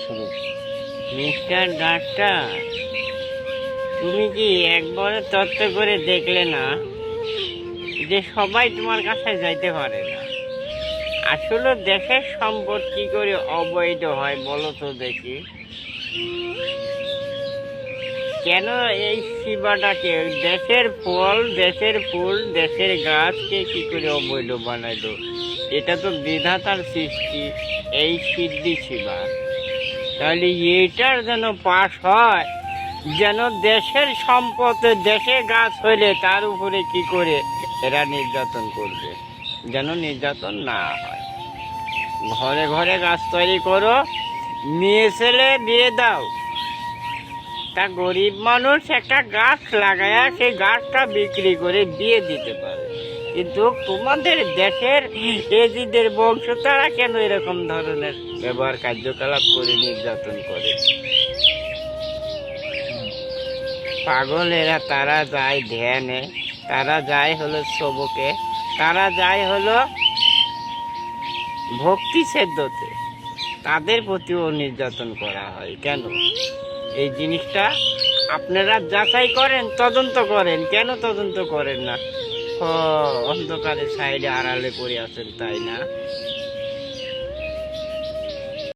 শুরু। Mister doctor, তুমি কি একবারে তত্ত্ব করে দেখলে না যে সবাই তোমার কাছে যাইতে পারে না? আসলে দেশের সম্পদ কি করে অবৈধ হয় বলো তো দেখি। কেন এই শিবাটাকে, দেশের ফল, দেশের ফুল, দেশের গাছকে কি করে অবৈধ বানাইলো? এটা তো বিধাতার সৃষ্টি, এই সিদ্ধি শিবা। তাহলে এটার যেন পাশ হয়, যেন দেশের সম্পদ, দেশে গাছ হইলে তার উপরে কি করে এরা নির্যাতন করবে, যেন নির্যাতন না হয়। ঘরে ঘরে গাছ তৈরি করো, মেয়ে ছেলে বিয়ে দাও। তা গরিব মানুষ একটা গাছ লাগায়া সেই গাছটা বিক্রি করে বিয়ে দিতে পারে, কিন্তু তোমাদের দেশের এজিদের বংশ তারা কেন এরকম ধরনের ব্যবহার কার্যকলাপ করে নির্যাতন করে? পাগলেরা তারা যায় ধ্যানে, তারা যায় হলো সবকে, তারা যায় হলো ভক্তি সেদ্ধতে, তাদের প্রতিও নির্যাতন করা হয় কেন? এই জিনিসটা আপনারা যাচাই করেন, তদন্ত করেন, কেন তদন্ত করেন না? অন্ধকারে সাইডে আড়ালে পড়ে আছেন, তাই না?